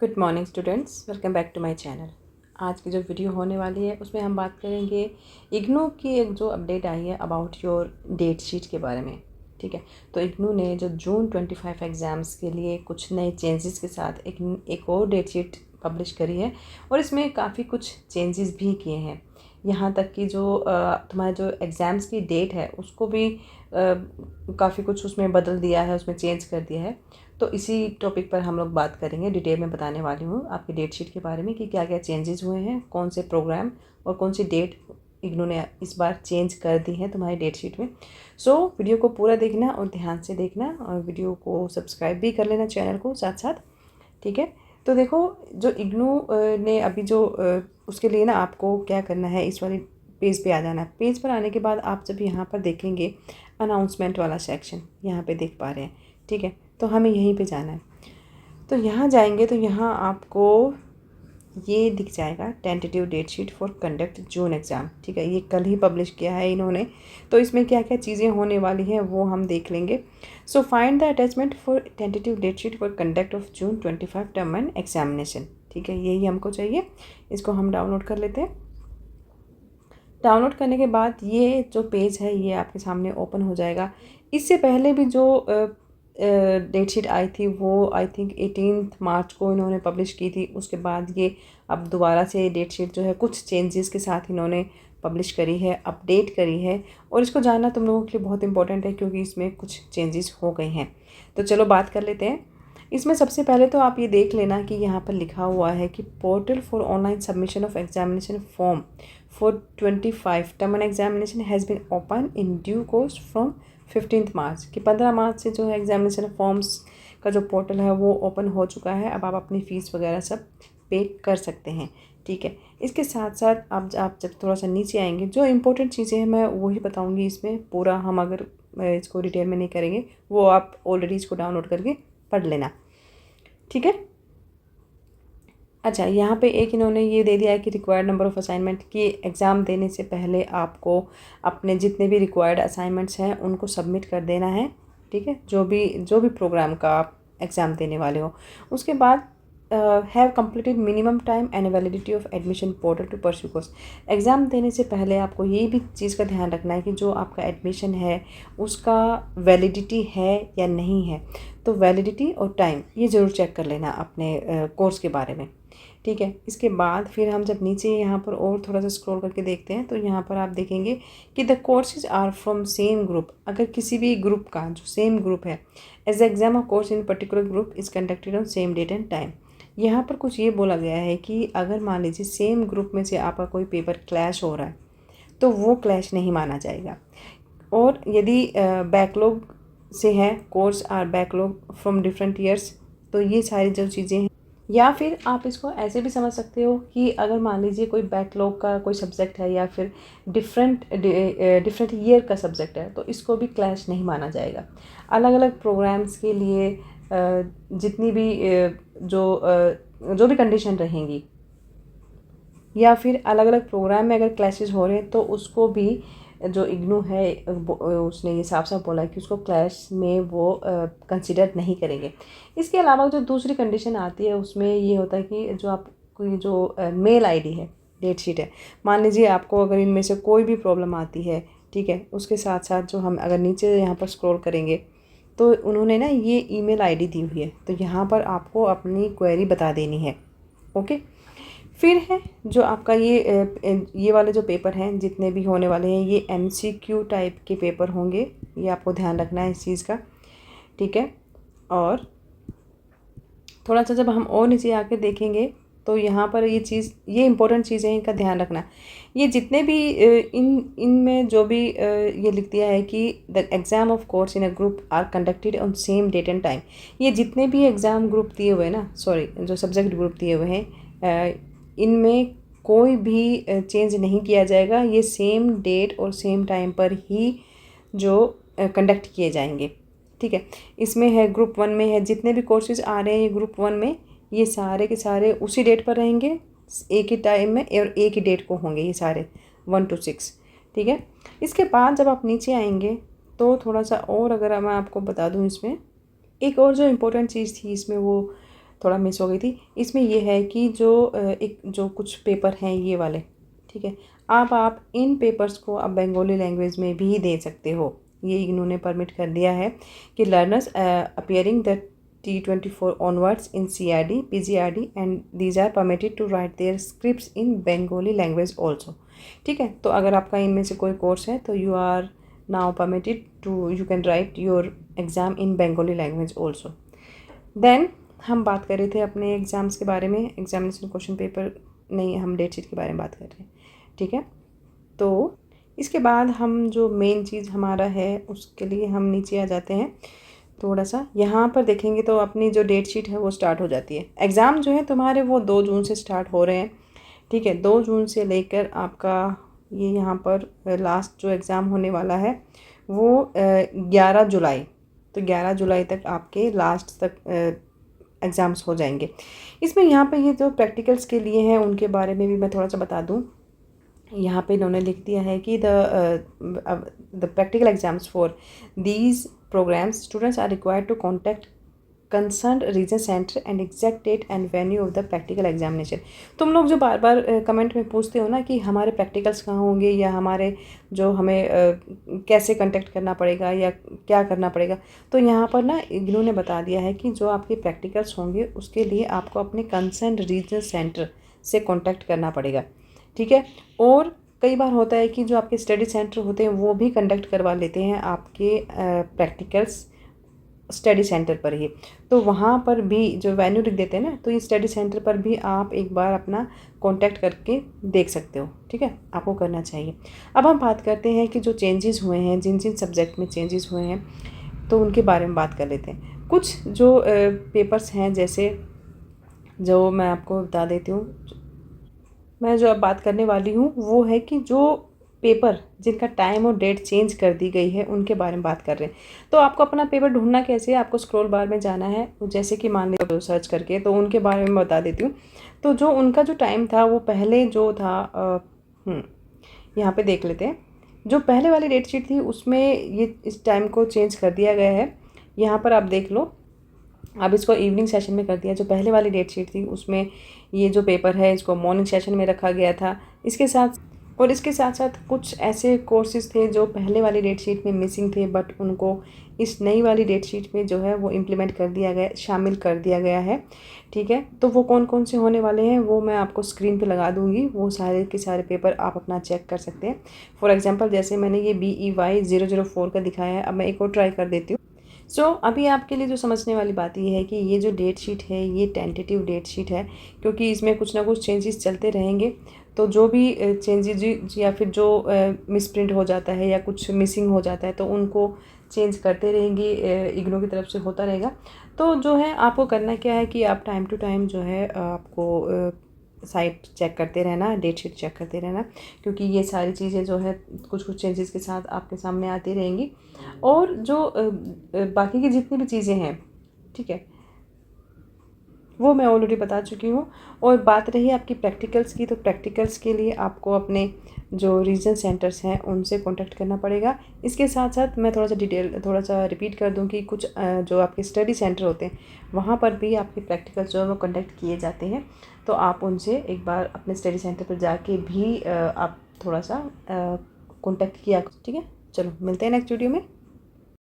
Good morning students, welcome back to my channel. आज की जो वीडियो होने वाली है उसमें हम बात करेंगे इग्नू की एक जो अपडेट आई है अबाउट योर डेट शीट के बारे में। ठीक है, तो इग्नू ने जो जून 25 एग्ज़ाम्स के लिए कुछ नए चेंजेस के साथ एक और डेट शीट पब्लिश करी है और इसमें काफ़ी कुछ चेंजेस भी किए हैं। यहाँ तक कि जो तुम्हारे जो एग्ज़ाम्स की डेट है उसको भी काफ़ी कुछ उसमें बदल दिया है, उसमें चेंज कर दिया है। तो इसी टॉपिक पर हम लोग बात करेंगे, डिटेल में बताने वाली हूँ आपकी डेट शीट के बारे में कि क्या क्या चेंजेस हुए हैं, कौन से प्रोग्राम और कौन सी डेट इग्नू ने इस बार चेंज कर दी है तुम्हारी डेट शीट में। सो वीडियो को पूरा देखना और ध्यान से देखना और वीडियो को सब्सक्राइब भी कर लेना चैनल को साथ साथ। ठीक है, तो देखो जो इग्नू ने अभी जो उसके लिए ना आपको क्या करना है, इस वाली पेज पे आ जाना है। पेज पर आने के बाद आप जब यहाँ पर देखेंगे अनाउंसमेंट वाला सेक्शन यहाँ पे देख पा रहे हैं। ठीक है, तो हमें यहीं पे जाना है। तो यहाँ जाएंगे तो यहाँ आपको ये दिख जाएगा tentative date sheet for conduct June exam. ठीक है, ये कल ही पब्लिश किया है इन्होंने, तो इसमें क्या क्या चीज़ें होने वाली हैं वो हम देख लेंगे। So find the attachment for tentative date sheet for conduct of June 25 term end examination. ठीक है, यही हमको चाहिए, इसको हम डाउनलोड कर लेते हैं। डाउनलोड करने के बाद ये जो पेज है ये आपके सामने ओपन हो जाएगा। इससे पहले भी जो डेट शीट आई थी वो आई थिंक 18 मार्च को इन्होंने पब्लिश की थी। उसके बाद ये अब दोबारा से डेट शीट जो है कुछ चेंजेस के साथ इन्होंने पब्लिश करी है, अपडेट करी है, और इसको जानना तुम लोगों के लिए बहुत इंपॉर्टेंट है क्योंकि इसमें कुछ चेंजेस हो गए हैं। तो चलो बात कर लेते हैं। इसमें सबसे पहले तो आप ये देख लेना कि यहाँ पर लिखा हुआ है कि portal for online submission of examination form for 25 term end examination has been open in due course from 15 March. कि 15 मार्च से जो है एग्जामिनेशन फॉर्म्स का जो पोर्टल है वो ओपन हो चुका है। अब आप अपनी फ़ीस वगैरह सब पे कर सकते हैं। ठीक है, इसके साथ साथ आप जब थोड़ा सा नीचे आएंगे जो इम्पोर्टेंट चीज़ें हैं मैं वही बताऊंगी। इसमें पूरा हम अगर इसको डिटेल में नहीं करेंगे, वो आप ऑलरेडी इसको डाउनलोड करके पढ़ लेना। ठीक है, अच्छा यहाँ पे एक इन्होंने ये दे दिया है कि रिक्वायर्ड नंबर ऑफ़ असाइनमेंट, कि एग्ज़ाम देने से पहले आपको अपने जितने भी रिक्वायर्ड असाइनमेंट्स हैं उनको सबमिट कर देना है। ठीक है, जो भी प्रोग्राम का आप एग्ज़ाम देने वाले हो। उसके बाद have completed minimum time and validity of admission portal to pursue course. Exam देने से पहले आपको ये भी चीज़ का ध्यान रखना है कि जो आपका एडमिशन है उसका वैलिडिटी है या नहीं है। तो वैलिडिटी और टाइम ये ज़रूर चेक कर लेना अपने कोर्स के बारे में। ठीक है, इसके बाद फिर हम जब नीचे यहाँ पर और थोड़ा सा स्क्रॉल करके देखते हैं तो यहाँ पर आप देखेंगे कि the courses are from same group. अगर किसी भी ग्रुप का जो सेम ग्रुप है, as exam of course in particular group is conducted on same date and time. यहाँ पर कुछ ये बोला गया है कि अगर मान लीजिए सेम ग्रुप में से आपका कोई पेपर क्लैश हो रहा है तो वो क्लैश नहीं माना जाएगा। और यदि बैकलॉग से है, course are backlog from different years, तो ये सारी जो चीज़ें हैं। या फिर आप इसको ऐसे भी समझ सकते हो कि अगर मान लीजिए कोई बैकलॉग का कोई सब्जेक्ट है या फिर डिफरेंट ईयर का सब्जेक्ट है तो इसको भी क्लैश नहीं माना जाएगा। अलग अलग प्रोग्राम्स के लिए जितनी भी जो भी कंडीशन रहेंगी या फिर अलग अलग प्रोग्राम में अगर क्लैशेस हो रहे हैं तो उसको भी जो इग्नू है उसने ये साफ साफ बोला है कि उसको क्लैश में वो कंसिडर नहीं करेंगे। इसके अलावा जो दूसरी कंडीशन आती है उसमें ये होता है कि जो आपकी जो मेल आईडी है, डेट शीट है, मान लीजिए आपको अगर इनमें से कोई भी प्रॉब्लम आती है, ठीक है, उसके साथ साथ जो हम अगर नीचे यहाँ पर स्क्रॉल करेंगे तो उन्होंने ना ये ईमेल आईडी दी हुई है, तो यहाँ पर आपको अपनी क्वेरी बता देनी है। ओके, फिर है जो आपका ये वाले जो पेपर हैं जितने भी होने वाले हैं ये एमसीक्यू टाइप के पेपर होंगे, ये आपको ध्यान रखना है इस चीज़ का। ठीक है, और थोड़ा सा जब हम और नीचे आके देखेंगे तो यहाँ पर ये इंपॉर्टेंट चीज़ें हैं, इनका ध्यान रखना। ये जितने भी इनमें जो भी ये लिख दिया है कि the exam of course in a group are conducted on same date and time. ये जितने भी एग्ज़ाम ग्रुप दिए हुए हैं ना, सॉरी जो सब्जेक्ट ग्रुप दिए हुए हैं, इनमें कोई भी चेंज नहीं किया जाएगा। ये सेम डेट और सेम टाइम पर ही जो कंडक्ट किए जाएंगे। ठीक है, इसमें है ग्रुप 1 में है जितने भी कोर्सेज आ रहे हैं ग्रुप 1 में, ये सारे के सारे उसी डेट पर रहेंगे, एक ही टाइम में और एक ही डेट को होंगे ये सारे 1 to 6। ठीक है, इसके बाद जब आप नीचे आएंगे तो थोड़ा सा और अगर मैं आपको बता दूं, इसमें एक और जो इम्पोर्टेंट चीज़ थी इसमें वो थोड़ा मिस हो गई थी। इसमें ये है कि जो कुछ पेपर हैं ये वाले, ठीक है, अब आप इन पेपर्स को आप बंगाली लैंग्वेज में भी दे सकते हो। ये इन्होंने परमिट कर दिया है कि learners appearing the T24 onwards in CRD, PGRD and these are permitted to write their scripts in Bengali language also। ठीक है, तो अगर आपका इनमें से कोई कोर्स है तो you are now permitted to you can write your exam in Bengali language also. Then हम बात कर रहे थे अपने एग्ज़ाम्स के बारे में, एग्जामिनेशन क्वेश्चन पेपर नहीं, हम डेट शीट के बारे में बात कर रहे हैं। ठीक है, तो इसके बाद हम जो मेन चीज़ हमारा है उसके लिए हम नीचे आ जाते हैं। थोड़ा सा यहाँ पर देखेंगे तो अपनी जो डेट शीट है वो स्टार्ट हो जाती है। एग्ज़ाम जो है तुम्हारे वो 2 जून से स्टार्ट हो रहे हैं। ठीक है, 2 जून से लेकर आपका ये यहाँ पर लास्ट जो एग्ज़ाम होने वाला है वो 11 जुलाई, तो 11 जुलाई तक आपके लास्ट तक एग्ज़ाम्स हो जाएंगे। इसमें यहाँ पे ये जो प्रैक्टिकल्स के लिए हैं उनके बारे में भी मैं थोड़ा सा बता दूँ। यहाँ पे इन्होंने लिख दिया है कि the practical exams for these programmes students are required to contact concerned region centre and exact date and venue of the practical examination. तुम लोग जो बार बार कमेंट में पूछते हो ना कि हमारे प्रैक्टिकल्स कहाँ होंगे या हमारे जो हमें कैसे कॉन्टैक्ट करना पड़ेगा या क्या करना पड़ेगा, तो यहाँ पर ना इन्होंने बता दिया है कि जो आपके प्रैक्टिकल्स होंगे उसके लिए आपको अपने कंसर्न्ड रीजन सेंटर से कॉन्टैक्ट करना पड़ेगा। ठीक है, और कई बार होता है कि जो आपके स्टडी सेंटर होते हैं वो भी कंडक्ट करवा लेते हैं आपके प्रैक्टिकल्स स्टडी सेंटर पर ही, तो वहाँ पर भी जो वेन्यू लिख देते हैं ना, तो ये स्टडी सेंटर पर भी आप एक बार अपना कांटेक्ट करके देख सकते हो। ठीक है, आपको करना चाहिए। अब हम बात करते हैं कि जो चेंजेस हुए हैं, जिन जिन सब्जेक्ट में चेंजेस हुए हैं तो उनके बारे में बात कर लेते हैं। कुछ जो पेपर्स हैं, जैसे जो मैं आपको बता देती हूँ, मैं जो अब बात करने वाली हूँ वो है कि जो पेपर जिनका टाइम और डेट चेंज कर दी गई है उनके बारे में बात कर रहे हैं। तो आपको अपना पेपर ढूंढना कैसे है, आपको स्क्रॉल बार में जाना है, जैसे कि मान लीजिए सर्च करके, तो उनके बारे में बता देती हूँ। तो जो उनका जो टाइम था वो पहले जो था यहाँ पे देख लेते हैं। जो पहले वाली डेट शीट थी उसमें ये इस टाइम को चेंज कर दिया गया है। यहाँ पर आप देख लो, अब इसको इवनिंग सेशन में कर दिया। जो पहले वाली डेट शीट थी उसमें ये जो पेपर है इसको मॉर्निंग सेशन में रखा गया था। इसके साथ साथ कुछ ऐसे कोर्सेज़ थे जो पहले वाली डेट शीट में मिसिंग थे, बट उनको इस नई वाली डेट शीट में जो है वो इम्प्लीमेंट कर दिया गया, शामिल कर दिया गया है। ठीक है, तो वो कौन कौन से होने वाले हैं वो मैं आपको स्क्रीन पे लगा दूँगी, वो सारे के सारे पेपर आप अपना चेक कर सकते हैं। फॉर एग्जांपल जैसे मैंने ये BEY 004 का दिखाया है, अब मैं एक और ट्राई कर देती हूँ। सो अभी आपके लिए जो समझने वाली बात ये है कि ये जो डेट शीट है ये टेंटेटिव डेट शीट है, क्योंकि इसमें कुछ ना कुछ चेंजेस चलते रहेंगे। तो जो भी चेंजेस या फिर जो मिसप्रिंट हो जाता है या कुछ मिसिंग हो जाता है तो उनको चेंज करते रहेंगे, इग्नो की तरफ से होता रहेगा। तो जो है आपको करना क्या है कि आप टाइम टू टाइम जो है आपको साइट चेक करते रहना, डेट शीट चेक करते रहना, क्योंकि ये सारी चीज़ें जो है कुछ कुछ चेंजेस के साथ आपके सामने आती रहेंगी। और जो बाकी की जितनी भी चीज़ें हैं, ठीक है, वो मैं ऑलरेडी बता चुकी हूँ। और बात रही आपकी प्रैक्टिकल्स की, तो प्रैक्टिकल्स के लिए आपको अपने जो रीजन सेंटर्स हैं उनसे कांटेक्ट करना पड़ेगा। इसके साथ साथ मैं थोड़ा सा रिपीट कर दूँ कि कुछ जो आपके स्टडी सेंटर होते हैं वहाँ पर भी आपके प्रैक्टिकल्स जो है वो कंडक्ट किए जाते हैं, तो आप उनसे एक बार अपने स्टडी सेंटर पर जाके भी आप थोड़ा सा कॉन्टेक्ट किया। ठीक है, चलो मिलते हैं नेक्स्ट वीडियो में।